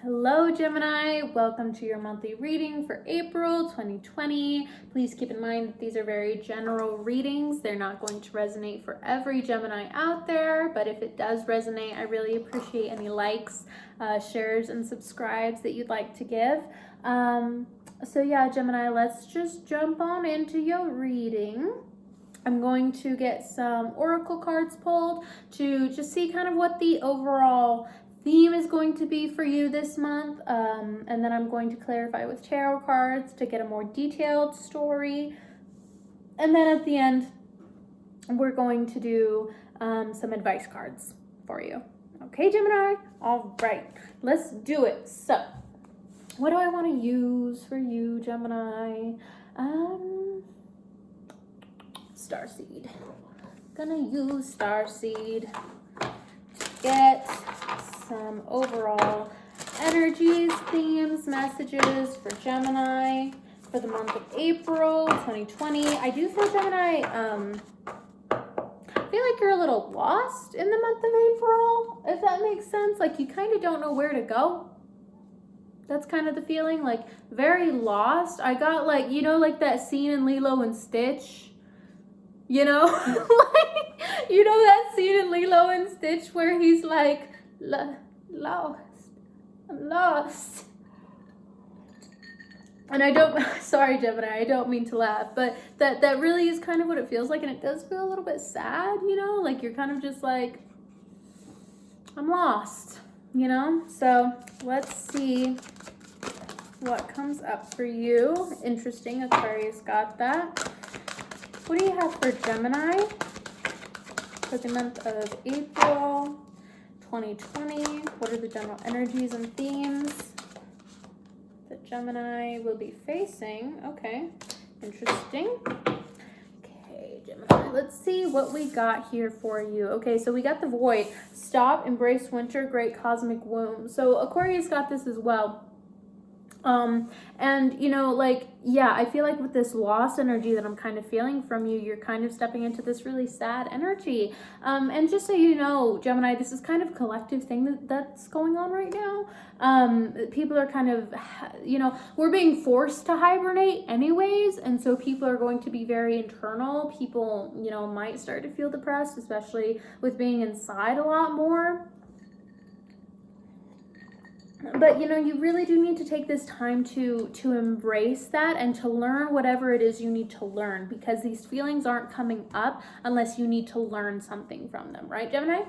Hello Gemini, welcome to your monthly reading for April 2020. Please keep in mind that these are very general readings. They're not going to resonate for every Gemini out there, but if it does resonate, I really appreciate any likes, shares, and subscribes that you'd like to give. So yeah, Gemini, let's just jump on into your reading. I'm going to get some oracle cards pulled to just see kind of what the overall theme is going to be for you this month, and then I'm going to clarify with tarot cards to get a more detailed story, and then at the end we're going to do some advice cards for you. Okay, Gemini? All right, let's do it. So what do I want to use for you, Gemini? Starseed. Gonna use Starseed to get some overall energies, themes, messages for Gemini for the month of April 2020. I do feel, Gemini, I feel like you're a little lost in the month of April, if that makes sense. Like you kind of don't know where to go. That's kind of the feeling, like very lost. I got like, you know, like that scene in Lilo and Stitch, you know, like, you know that scene in Lilo and Stitch where he's like, lost, I'm lost. And I don't, sorry Gemini, I don't mean to laugh, but that really is kind of what it feels like, and it does feel a little bit sad, you know, like you're kind of just like, I'm lost, you know? So let's see what comes up for you. Interesting, Aquarius got that. What do you have for Gemini for the month of April 2020? What are the general energies and themes that Gemini will be facing? Okay, interesting. Okay, Gemini, let's see what we got here for you. Okay, so we got the Void. Stop, embrace winter, great cosmic womb. So Aquarius got this as well. And you know, like, yeah, I feel like with this lost energy that I'm kind of feeling from you, you're kind of stepping into this really sad energy. And just so you know, Gemini, this is kind of a collective thing that's going on right now. People are kind of, you know, we're being forced to hibernate anyways. And so people are going to be very internal. People, you know, might start to feel depressed, especially with being inside a lot more. But, you know, you really do need to take this time to embrace that and to learn whatever it is you need to learn, because these feelings aren't coming up unless you need to learn something from them, right, Gemini?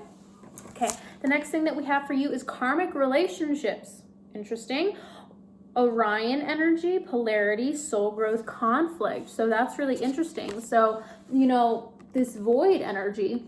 Okay, the next thing that we have for you is karmic relationships. Interesting. Orion energy, polarity, soul growth, conflict. So that's really interesting. So, you know, this void energy,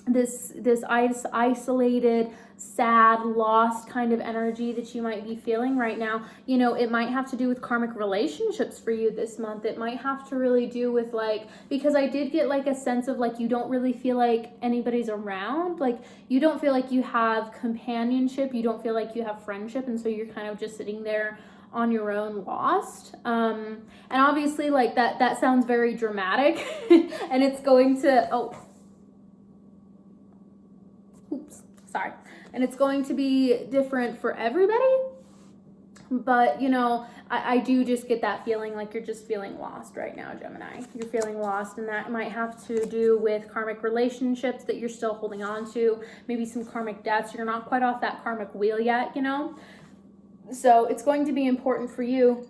this isolated, sad, lost kind of energy that you might be feeling right now, you know, it might have to do with karmic relationships for you this month. It might have to really do with, like, because I did get like a sense of like you don't really feel like anybody's around, like you don't feel like you have companionship, you don't feel like you have friendship, and so you're kind of just sitting there on your own, lost. And obviously, like that sounds very dramatic and it's going to sorry. And it's going to be different for everybody. But, you know, I do just get that feeling like you're just feeling lost right now, Gemini. You're feeling lost, and that might have to do with karmic relationships that you're still holding on to. Maybe some karmic debts. You're not quite off that karmic wheel yet, you know. So it's going to be important for you,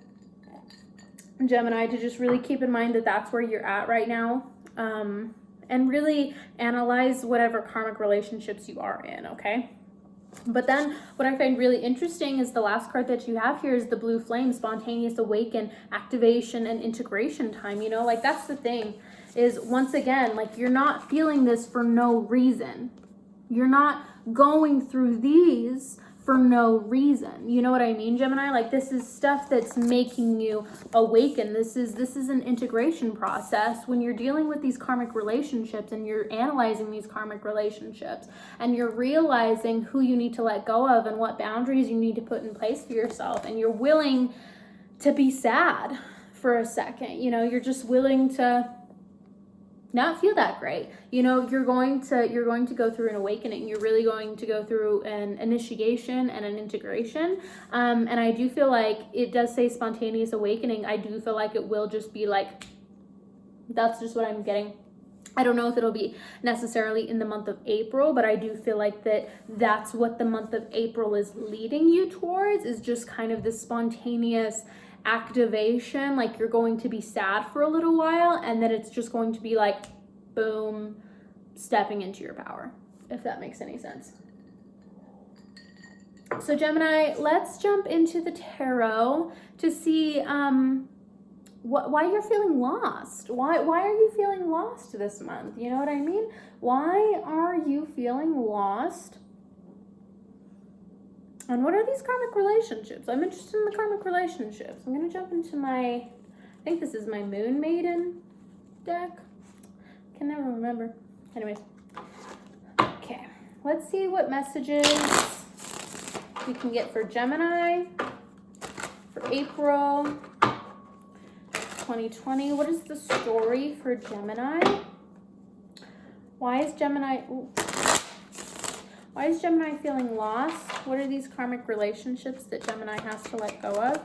Gemini, to just really keep in mind that that's where you're at right now. And really analyze whatever karmic relationships you are in, okay? But then what I find really interesting is the last card that you have here is the blue flame, spontaneous awaken, activation, and integration time. You know, like that's the thing is, once again, like you're not feeling this for no reason. You're not going through these for no reason. You know what I mean, Gemini? Like this is stuff that's making you awaken. This is an integration process when you're dealing with these karmic relationships and you're analyzing these karmic relationships and you're realizing who you need to let go of and what boundaries you need to put in place for yourself, and you're willing to be sad for a second. You know, you're just willing to not feel that great. You know, you're going to go through an awakening. You're really going to go through an initiation and an integration. And I do feel like it does say spontaneous awakening. I do feel like it will just be like, that's just what I'm getting. I don't know if it'll be necessarily in the month of April, but I do feel like that's what the month of April is leading you towards, is just kind of this spontaneous activation. Like you're going to be sad for a little while, and then it's just going to be like, boom, stepping into your power, if that makes any sense. So Gemini, let's jump into the tarot to see why you're feeling lost. Why are you feeling lost this month? You know what I mean? Why are you feeling lost? And what are these karmic relationships? I'm interested in the karmic relationships. I'm going to jump into I think this is my Moon Maiden deck. Can never remember. Anyways. Okay. Let's see what messages we can get for Gemini for April 2020. What is the story for Gemini? Why is Gemini feeling lost? What are these karmic relationships that Gemini has to let go of?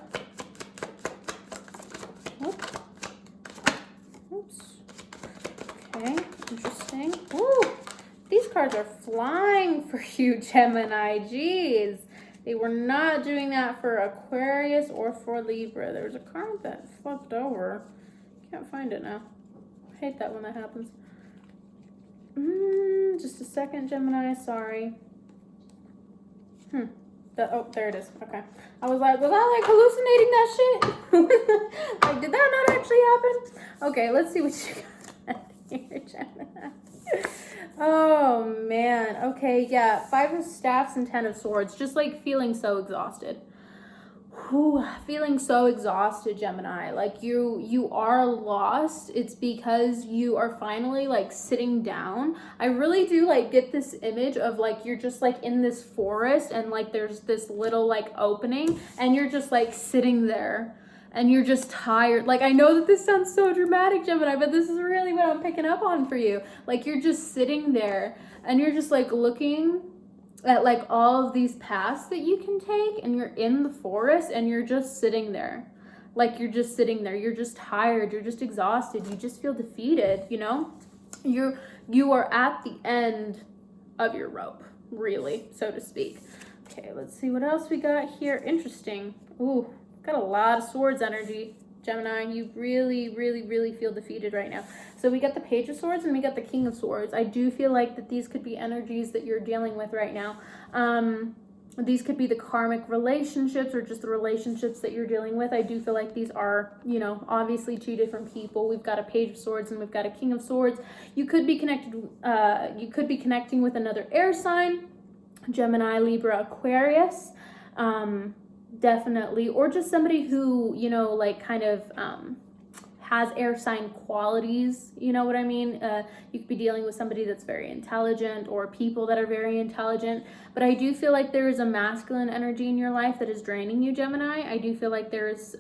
Oops. Okay, interesting. Ooh, these cards are flying for you, Gemini. Jeez. They were not doing that for Aquarius or for Libra. There was a card that flipped over. Can't find it now. I hate that when that happens. Just a second, Gemini. Sorry. Oh, there it is. Okay. I was like, was I like hallucinating that shit? Like, did that not actually happen? Okay, let's see what you got here, Gemini. Oh man. Okay, yeah. 5 of Staffs and 10 of Swords. Just like feeling so exhausted. Whew, feeling so exhausted, Gemini. Like you are lost. It's because you are finally like sitting down. I really do like get this image of like you're just like in this forest, and like there's this little like opening, and you're just like sitting there. And you're just tired. Like, I know that this sounds so dramatic, Gemini, but this is really what I'm picking up on for you. Like, you're just sitting there and you're just like looking at like all of these paths that you can take, and you're in the forest and you're just sitting there. Like, you're just sitting there. You're just tired. You're just exhausted. You just feel defeated, you know? You are at the end of your rope, really, so to speak. Okay, let's see what else we got here. Interesting. Ooh. Got a lot of swords energy, Gemini. You really, really, really feel defeated right now. So we got the Page of Swords and we got the King of Swords. I do feel like that these could be energies that you're dealing with right now. These could be the karmic relationships or just the relationships that you're dealing with. I do feel like these are, you know, obviously 2 different people. We've got a Page of Swords and we've got a King of Swords. You could be connected. You could be connecting with another air sign, Gemini, Libra, Aquarius. Definitely, or just somebody who, you know, like kind of has air sign qualities, you know what I mean? You could be dealing with somebody that's very intelligent, or people that are very intelligent, but I do feel like there is a masculine energy in your life that is draining you, Gemini. I do feel like there's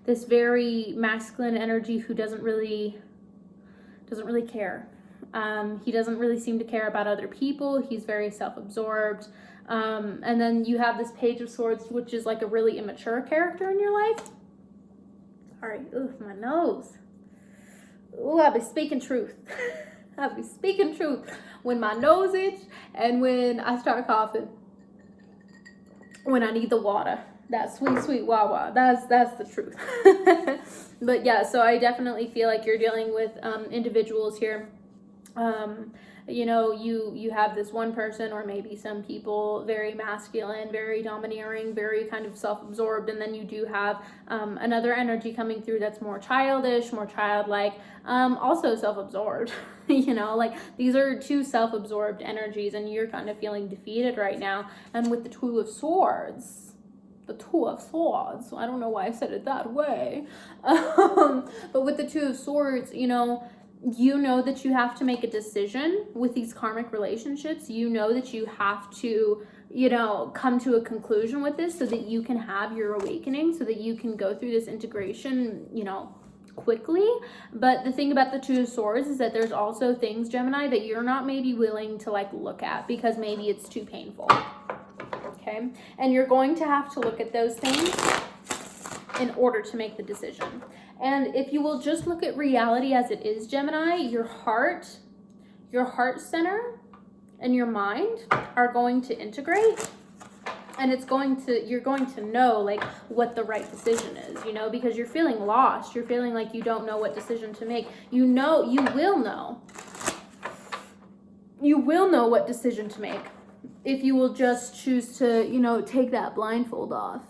this very masculine energy who doesn't really care. He doesn't really seem to care about other people. He's very self-absorbed. And then you have this Page of Swords, which is like a really immature character in your life. Sorry, ooh, my nose. Ooh, I'll be speaking truth. I'll be speaking truth when my nose itch and when I start coughing. When I need the water. That sweet, sweet wah-wah. That's the truth. But yeah, so I definitely feel like you're dealing with individuals here. You know, you have this one person, or maybe some people, very masculine, very domineering, very kind of self-absorbed, and then you do have another energy coming through that's more childish, more childlike, also self-absorbed. You know, like these are 2 self-absorbed energies, and you're kind of feeling defeated right now. And with the Two of Swords, I don't know why I said it that way, but with the Two of Swords, you know that you have to make a decision with these karmic relationships. You know that you have to, you know, come to a conclusion with this so that you can have your awakening, so that you can go through this integration, you know, quickly. But the thing about the Two of Swords is that there's also things, Gemini, that you're not maybe willing to like look at because maybe it's too painful. Okay, and you're going to have to look at those things in order to make the decision. And if you will just look at reality as it is, Gemini, your heart center and your mind are going to integrate, and you're going to know like what the right decision is, you know, because you're feeling lost. You're feeling like you don't know what decision to make. You will know what decision to make if you will just choose to, you know, take that blindfold off.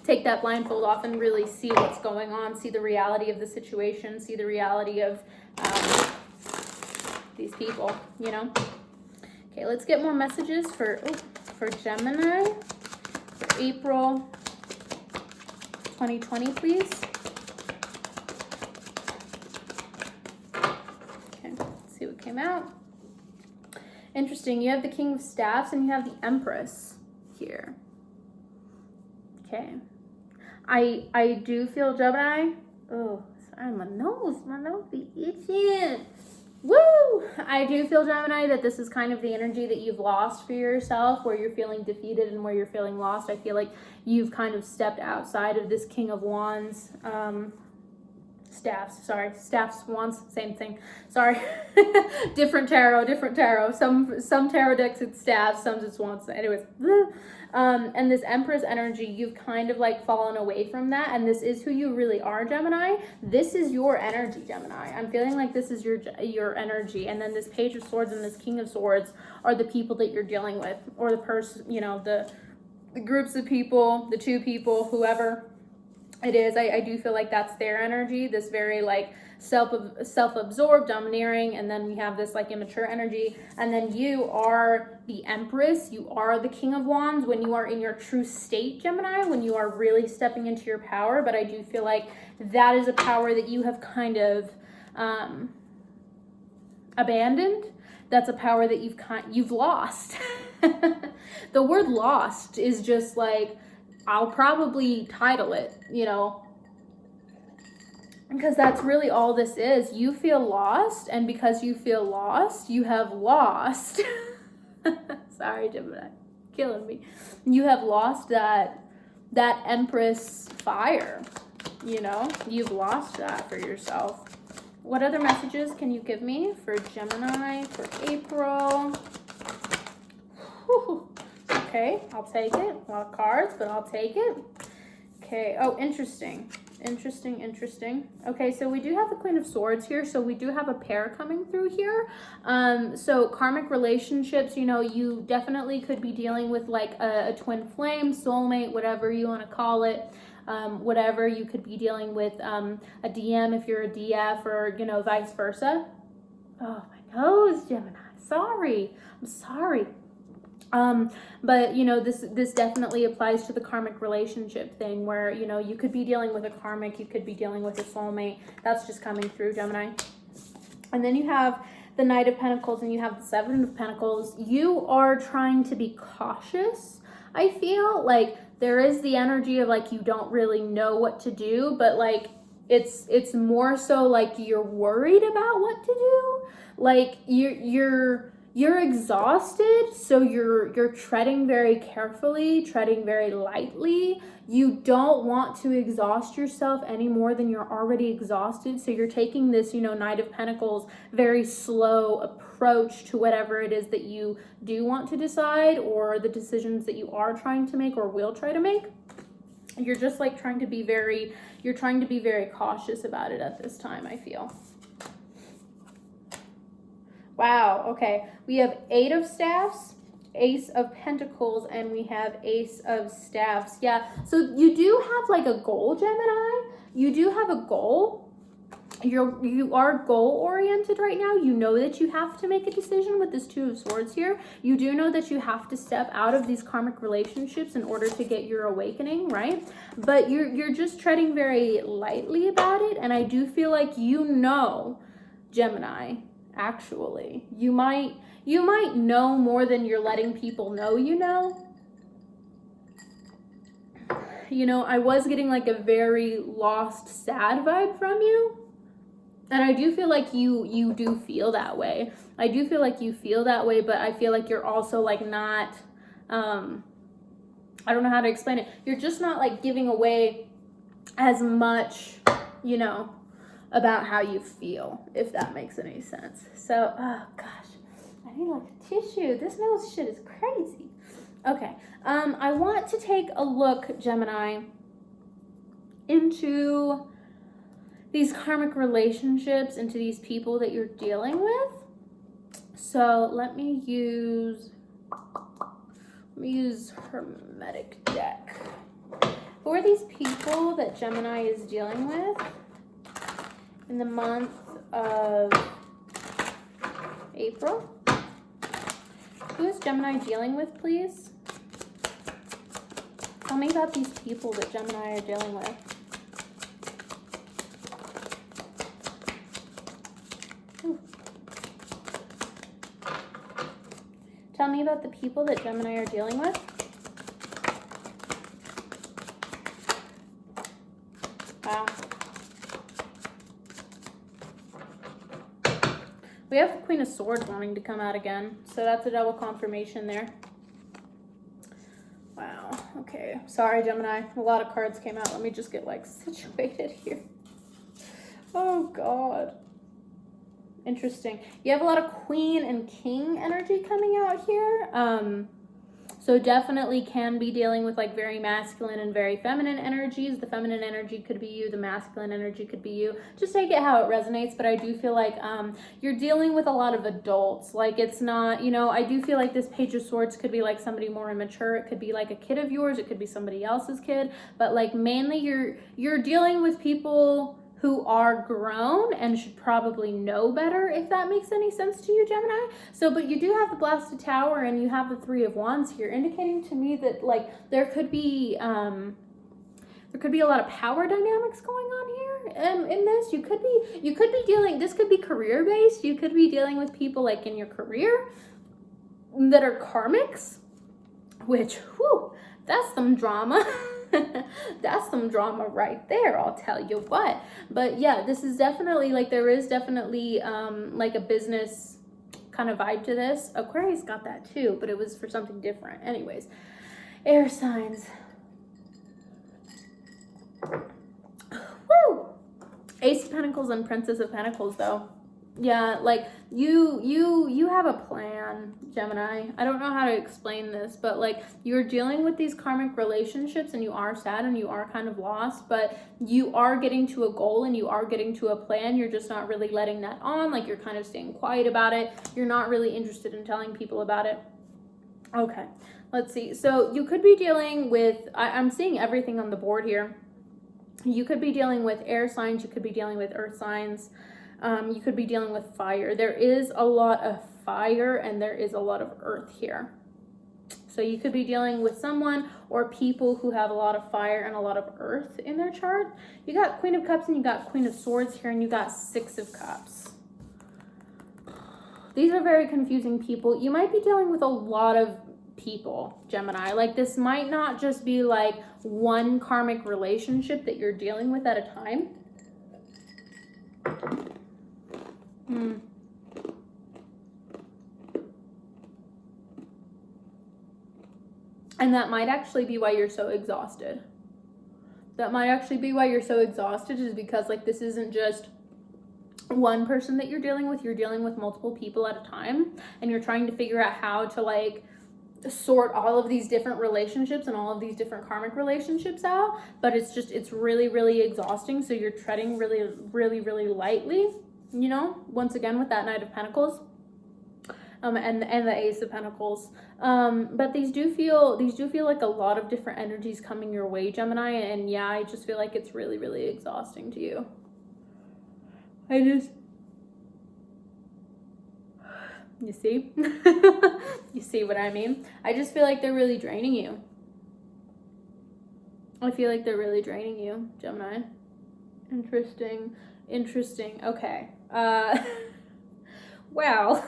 Take that blindfold off and really see what's going on, see the reality of the situation, see the reality of these people, you know. Okay, let's get more messages for Gemini for April 2020, please. Okay, let's see what came out. Interesting. You have the King of Staffs and you have the Empress here. Okay. I do feel, Gemini. Oh, sorry, my nose be itching. Woo! I do feel, Gemini, that this is kind of the energy that you've lost for yourself, where you're feeling defeated and where you're feeling lost. I feel like you've kind of stepped outside of this King of Wands, staffs, wands, same thing. Sorry, different tarot. Some tarot decks it's staffs, some it's wands. Anyways, and this Empress energy, you've kind of like fallen away from that, and this is who you really are, Gemini. This is your energy, Gemini. I'm feeling like this is your energy, and then this Page of Swords and this King of Swords are the people that you're dealing with, or the person, you know, the groups of people, the two people, whoever it is. I do feel like that's their energy, this very like self-absorbed, domineering, and then we have this like immature energy, and then you are the Empress, you are the King of Wands when you are in your true state, Gemini, when you are really stepping into your power. But I do feel like that is a power that you have kind of abandoned. That's a power that you've lost. The word lost is just like, I'll probably title it, you know, because that's really all this is. You feel lost, and because you feel lost, you have lost. Sorry, Gemini, killing me. You have lost that Empress fire, you know, you've lost that for yourself. What other messages can you give me for Gemini for April? Whew. Okay, I'll take it. A lot of cards, but I'll take it. Okay, oh, interesting. Okay, so we do have the Queen of Swords here, so we do have a pair coming through here. So karmic relationships, you know, you definitely could be dealing with like a twin flame, soulmate, whatever you want to call it. Whatever, you could be dealing with a DM if you're a DF, or, you know, vice versa. Oh, my nose, Gemini. I'm sorry. But, you know, this definitely applies to the karmic relationship thing, where, you know, you could be dealing with a karmic, you could be dealing with a soulmate. That's just coming through, Gemini. And then you have the Knight of Pentacles and you have the Seven of Pentacles. You are trying to be cautious. I feel like there is the energy of like, you don't really know what to do, but like, it's more so like you're worried about what to do. Like you're exhausted, so you're treading very carefully, treading very lightly. You don't want to exhaust yourself any more than you're already exhausted, so you're taking this, you know, Knight of Pentacles, very slow approach to whatever it is that you do want to decide, or the decisions that you are trying to make or will try to make. You're just like trying to be very cautious about it at this time, I feel. Wow, okay. We have Eight of Staffs, Ace of Pentacles, and we have Ace of Staffs. Yeah, so you do have like a goal, Gemini. You do have a goal. You are goal-oriented right now. You know that you have to make a decision with this Two of Swords here. You do know that you have to step out of these karmic relationships in order to get your awakening, right? But you're just treading very lightly about it, and I do feel like, you know, Gemini, actually, you might know more than you're letting people know, you know. you know, I was getting like a very lost, sad vibe from you. And I do feel like you do feel that way. I do feel like you feel that way, but I feel like you're also like not, I don't know how to explain it. You're just not like giving away as much, you know, about how you feel, if that makes any sense. So, oh gosh, I need like a tissue. This nose shit is crazy. Okay, I want to take a look, Gemini, into these karmic relationships, into these people that you're dealing with. So let me use Hermetic deck. Who are these people that Gemini is dealing with in the month of April? Who is Gemini dealing with, please? Tell me about these people that Gemini are dealing with. Tell me about the people that Gemini are dealing with. Wow. We have the Queen of Swords wanting to come out again, so that's a double confirmation there. Wow. Okay. Sorry, Gemini. A lot of cards came out. Let me just get like situated here. Oh, God. Interesting. You have a lot of Queen and King energy coming out here. So definitely can be dealing with like very masculine and very feminine energies. The feminine energy could be you. The masculine energy could be you. Just take it how it resonates. But I do feel like you're dealing with a lot of adults. Like it's not, you know, I do feel like this Page of Swords could be like somebody more immature. It could be like a kid of yours. It could be somebody else's kid. But like mainly you're dealing with people who are grown and should probably know better, if that makes any sense to you, Gemini. So, but you do have the Blasted Tower and you have the Three of Wands here, indicating to me that like there could be a lot of power dynamics going on here in this. You could be dealing, this could be career based. You could be dealing with people like in your career that are karmics, which, whew, that's some drama. That's some drama right there, I'll tell you what. But yeah, this is definitely like, there is definitely like a business kind of vibe to this. Aquarius got that too, but it was for something different. Anyways, air signs. Woo! Ace of Pentacles and Princess of Pentacles though. Yeah, like you have a plan, Gemini. I don't know how to explain this, but like you're dealing with these karmic relationships and you are sad and you are kind of lost, but you are getting to a goal and you are getting to a plan. You're just not really letting that on. Like you're kind of staying quiet about it. You're not really interested in telling people about it. Okay, let's see. So you could be dealing with, I'm seeing everything on the board here. You could be dealing with air signs. You could be dealing with earth signs. You could be dealing with fire. There is a lot of fire and there is a lot of earth here. So you could be dealing with someone or people who have a lot of fire and a lot of earth in their chart. You got Queen of Cups and you got Queen of Swords here and you got Six of Cups. These are very confusing people. You might be dealing with a lot of people, Gemini. Like this might not just be like one karmic relationship that you're dealing with at a time. And that might actually be why you're so exhausted. That might actually be why you're so exhausted, is because like this isn't just one person that you're dealing with multiple people at a time, and you're trying to figure out how to like sort all of these different relationships and all of these different karmic relationships out. But it's really, really exhausting. So you're treading really, really, really lightly, you know, once again with that Knight of Pentacles. And the Ace of Pentacles. But these do feel like a lot of different energies coming your way, Gemini. And yeah, I just feel like it's really, really exhausting to you. You see? You see what I mean? I just feel like they're really draining you. I feel like they're really draining you, Gemini. Interesting. Okay. Wow.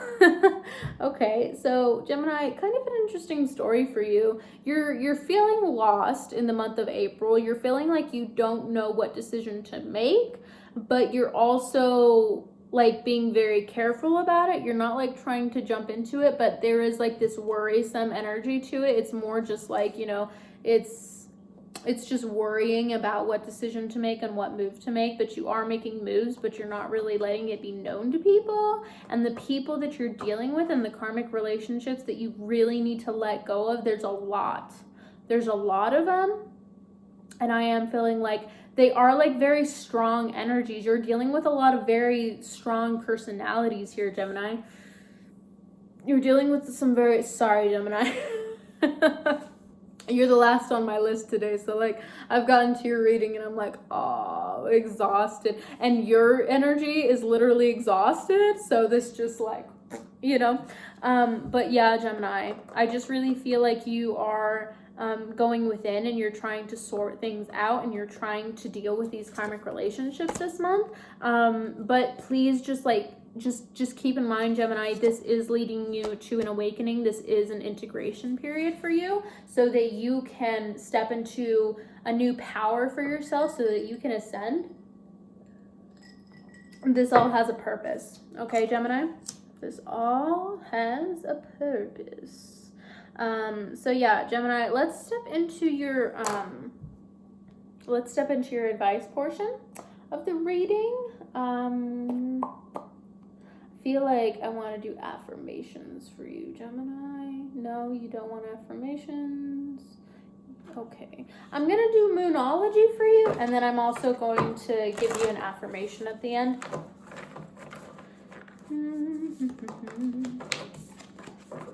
Okay, so Gemini, kind of an interesting story for you. You're feeling lost in the month of April. You're feeling like you don't know what decision to make, but you're also like being very careful about it. You're not like trying to jump into it, but there is like this worrisome energy to it. It's more just like, you know, it's just worrying about what decision to make and what move to make, but you are making moves, but you're not really letting it be known to people. And the people that you're dealing with and the karmic relationships that you really need to let go of, there's a lot of them. And I am feeling like they are like very strong energies. You're dealing with a lot of very strong personalities here, Gemini. You're dealing with some very, sorry, Gemini. You're the last on my list today, so like I've gotten to your reading and I'm like, oh, exhausted, and your energy is literally exhausted, so this just like, you know, but yeah, Gemini, I just really feel like you are going within and you're trying to sort things out and you're trying to deal with these karmic relationships this month, but please just like just keep in mind, Gemini, this is leading you to an awakening. This is an integration period for you so that you can step into a new power for yourself so that you can ascend. This all has a purpose. Okay, Gemini? This all has a purpose. So yeah, Gemini, let's step into your advice portion of the reading. Feel like I want to do affirmations for you, Gemini. No, you don't want affirmations. Okay. I'm going to do moonology for you, and then I'm also going to give you an affirmation at the end.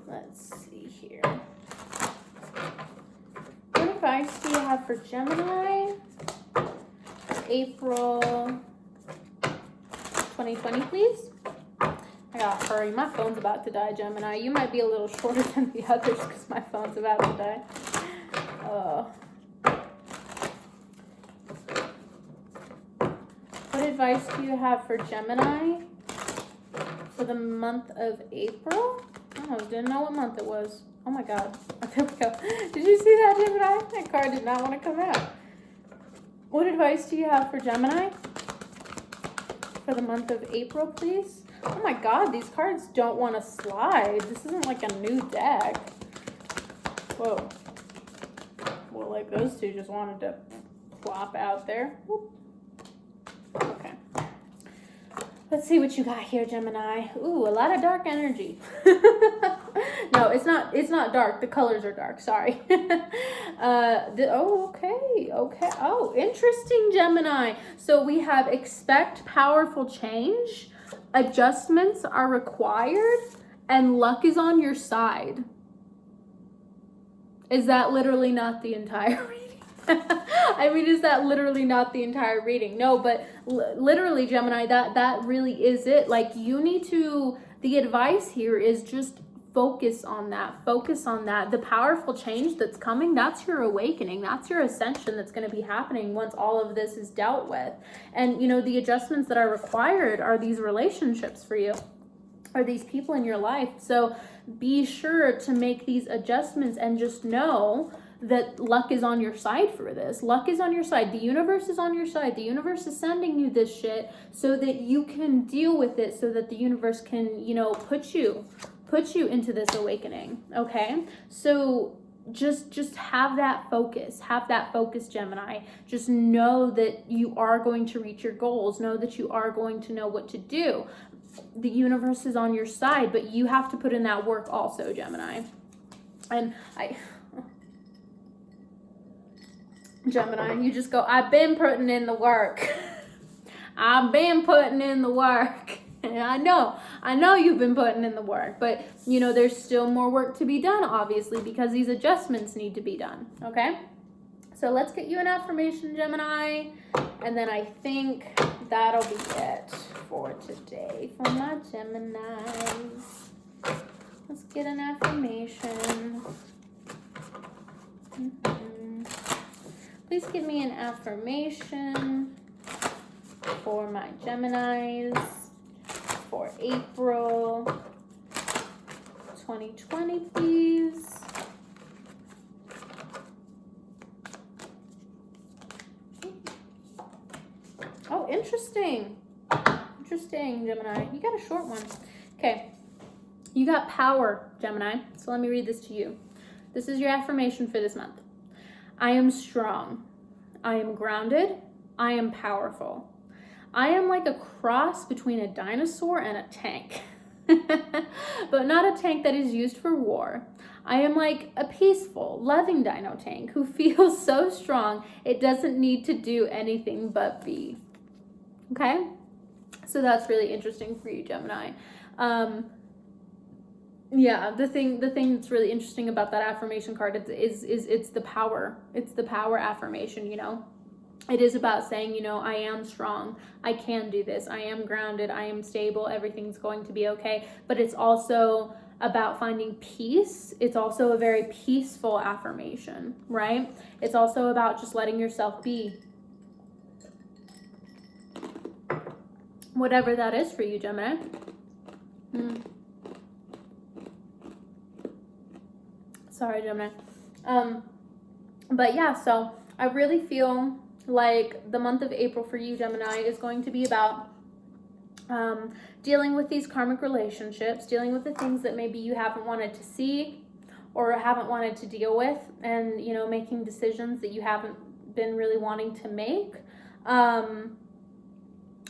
Let's see here. What advice do you have for Gemini? April 2020, please. I gotta hurry. My phone's about to die, Gemini. You might be a little shorter than the others because my phone's about to die. What advice do you have for Gemini for the month of April? Oh, didn't know what month it was. Oh my God. There we go. Did you see that, Gemini? That card did not want to come out. What advice do you have for Gemini for the month of April, please? Oh my God, these cards don't want to slide. This isn't like a new deck. Whoa. Well, like those two just wanted to plop out there. Whoop. Okay. Let's see what you got here, Gemini. Ooh, a lot of dark energy. No, it's not dark. The colors are dark. Sorry. Okay. Oh, interesting, Gemini. So we have expect powerful change. Adjustments are required, and luck is on your side. Is that literally not the entire reading? I mean, is that literally not the entire reading? No, but literally, Gemini, that really is it. Like, you need to, the advice here is just focus on that. Focus on that. The powerful change that's coming, that's your awakening. That's your ascension that's going to be happening once all of this is dealt with. And, you know, the adjustments that are required are these relationships for you, are these people in your life. So be sure to make these adjustments and just know that luck is on your side for this. Luck is on your side. The universe is on your side. The universe is sending you this shit so that you can deal with it, so that the universe can, you know, put you into this awakening. Okay? So just have that focus. Have that focus, Gemini. Just know that you are going to reach your goals. Know that you are going to know what to do. The universe is on your side, but you have to put in that work also, Gemini. And Gemini, you just go, I've been putting in the work. I've been putting in the work. And I know you've been putting in the work, but you know, there's still more work to be done, obviously, because these adjustments need to be done. Okay. So let's get you an affirmation, Gemini. And then I think that'll be it for today for my Geminis. Let's get an affirmation. Please give me an affirmation for my Geminis for April 2020, please. Oh, interesting. Interesting, Gemini. You got a short one. Okay. You got power, Gemini. So let me read this to you. This is your affirmation for this month. I am strong. I am grounded. I am powerful. I am like a cross between a dinosaur and a tank. But not a tank that is used for war. I am like a peaceful, loving dino tank who feels so strong it doesn't need to do anything but be. Okay? So that's really interesting for you, Gemini. Yeah, the thing that's really interesting about that affirmation card is it's the power. It's the power affirmation, you know. It is about saying, you know, I am strong. I can do this. I am grounded. I am stable. Everything's going to be okay. But it's also about finding peace. It's also a very peaceful affirmation, right? It's also about just letting yourself be. Whatever that is for you, Gemini. Sorry, Gemini. But yeah, so I really feel like the month of April for you, Gemini, is going to be about dealing with these karmic relationships, dealing with the things that maybe you haven't wanted to see or haven't wanted to deal with, and, you know, making decisions that you haven't been really wanting to make.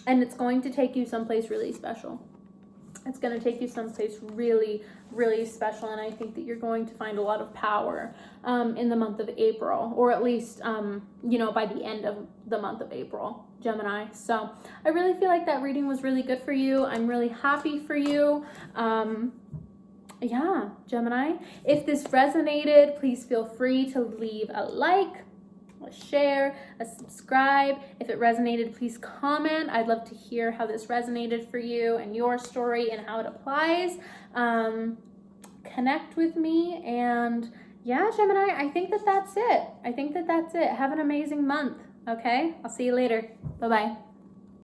And it's going to take you someplace really special. It's going to take you someplace really, really special. And I think that you're going to find a lot of power in the month of April, or at least, you know, by the end of the month of April, Gemini. So I really feel like that reading was really good for you. I'm really happy for you. Yeah, Gemini. If this resonated, please feel free to leave a like, a share, a subscribe. If it resonated, please comment. I'd love to hear how this resonated for you and your story and how it applies. Connect with me, and yeah, Gemini, I think that that's it. Have an amazing month. Okay, I'll see you later. Bye-bye.